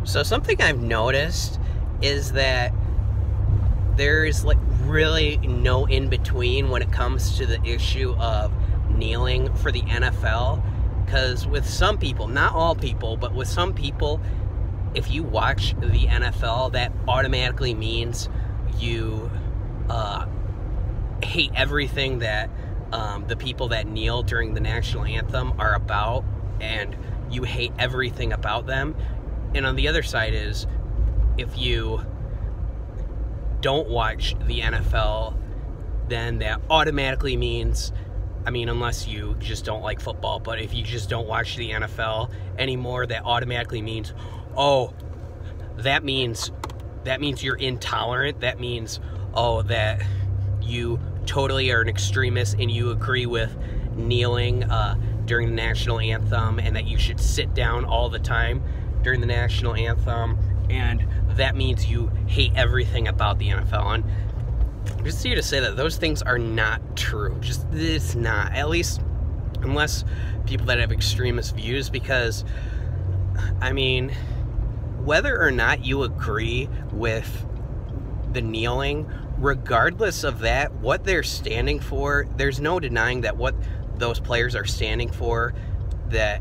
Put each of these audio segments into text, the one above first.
So something I've noticed is that there's like really no in between when it comes to the issue of kneeling for the NFL. Because with some people, not all people, but with some people, if you watch the NFL, that automatically means you hate everything that the people that kneel during the national anthem are about, and you hate everything about them. And on the other side is, if you don't watch the NFL, then that automatically means, I mean, unless you just don't like football, but if you just don't watch the NFL anymore, that automatically means, oh, that means you're intolerant. That means, oh, that you totally are an extremist and you agree with kneeling during the national anthem, and that you should sit down all the time during the national anthem, and that means you hate everything about the NFL. And I'm just here to say that those things are not true. Just, it's not. At least, unless people that have extremist views, because, I mean, whether or not you agree with the kneeling, regardless of that, what they're standing for, there's no denying that what those players are standing for, that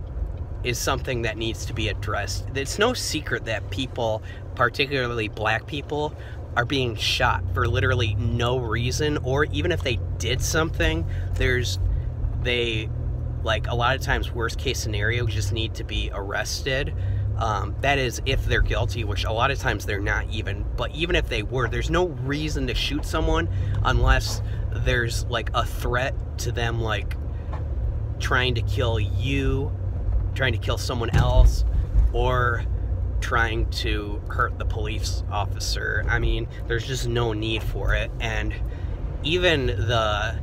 is something that needs to be addressed. It's no secret that people, particularly black people, are being shot for literally no reason, or even if they did something, like, a lot of times, worst case scenario, just need to be arrested. That is if they're guilty, which a lot of times they're not even. But even if they were, there's no reason to shoot someone unless there's like a threat to them, like trying to kill you, trying to kill someone else, or trying to hurt the police officer. I mean, there's just no need for it. And even the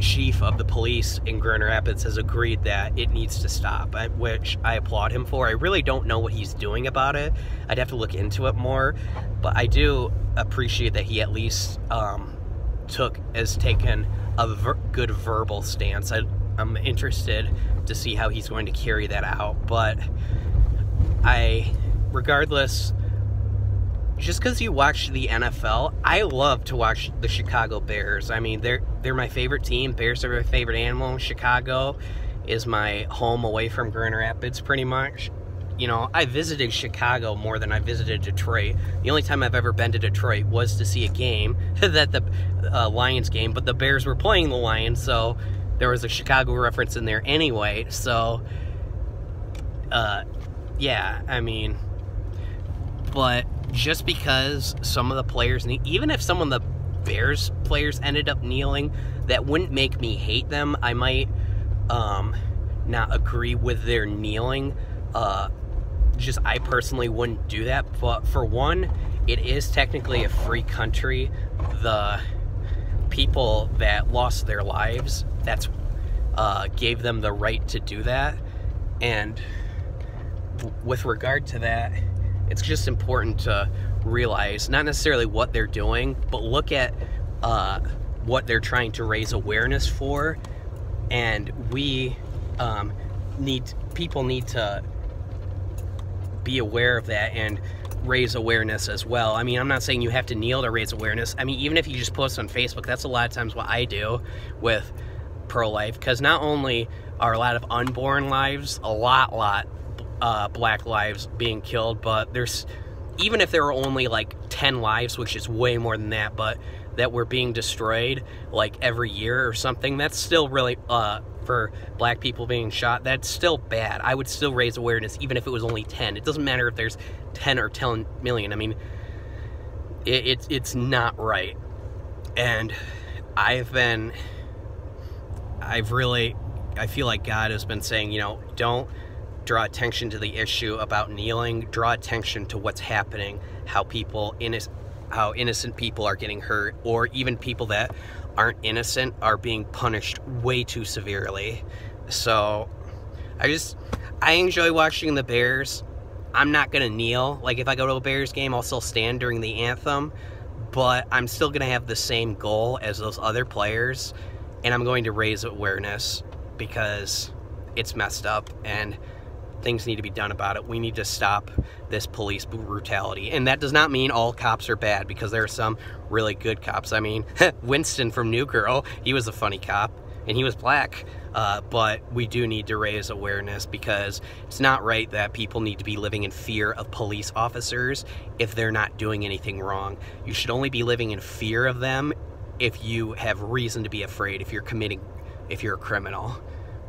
chief of the police in Grand Rapids has agreed that it needs to stop, which I applaud him for. I really don't know what he's doing about it. I'd have to look into it more, but I do appreciate that he at least has taken a good verbal stance. I'm interested to see how he's going to carry that out, but regardless, just because you watch the NFL, I love to watch the Chicago Bears. I mean, they're my favorite team. Bears are my favorite animal. Chicago is my home away from Grand Rapids, pretty much. You know, I visited Chicago more than I visited Detroit. The only time I've ever been to Detroit was to see a game, that the Lions game, but the Bears were playing the Lions, so there was a Chicago reference in there anyway. So, yeah, I mean, but just because some of the players, even if some of the Bears players ended up kneeling, that wouldn't make me hate them. I might not agree with their kneeling. I personally wouldn't do that. But for one, it is technically a free country. The people that lost their lives, that's gave them the right to do that. And with regard to that, it's just important to realize not necessarily what they're doing, but look at what they're trying to raise awareness for. And people need to be aware of that and raise awareness as well. I mean, I'm not saying you have to kneel to raise awareness. I mean, even if you just post on Facebook, that's a lot of times what I do with pro-life, because not only are a lot of unborn lives, a lot black lives being killed, but there's, even if there were only like 10 lives, which is way more than that, but that were being destroyed like every year or something, that's still really, for black people being shot, that's still bad. I would still raise awareness even if it was only 10. It doesn't matter if there's 10 or 10 million. I mean, it's not right. And I feel like God has been saying, you know, don't draw attention to the issue about kneeling, draw attention to what's happening, how innocent people are getting hurt, or even people that aren't innocent are being punished way too severely. So I enjoy watching the Bears. I'm not gonna kneel. Like, if I go to a Bears game, I'll still stand during the anthem, but I'm still gonna have the same goal as those other players, and I'm going to raise awareness because it's messed up, and things need to be done about it. We need to stop this police brutality. And that does not mean all cops are bad, because there are some really good cops. I mean, Winston from New Girl, he was a funny cop, and he was black. But we do need to raise awareness, because it's not right that people need to be living in fear of police officers if they're not doing anything wrong. You should only be living in fear of them if you have reason to be afraid, if you're a criminal.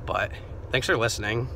But thanks for listening.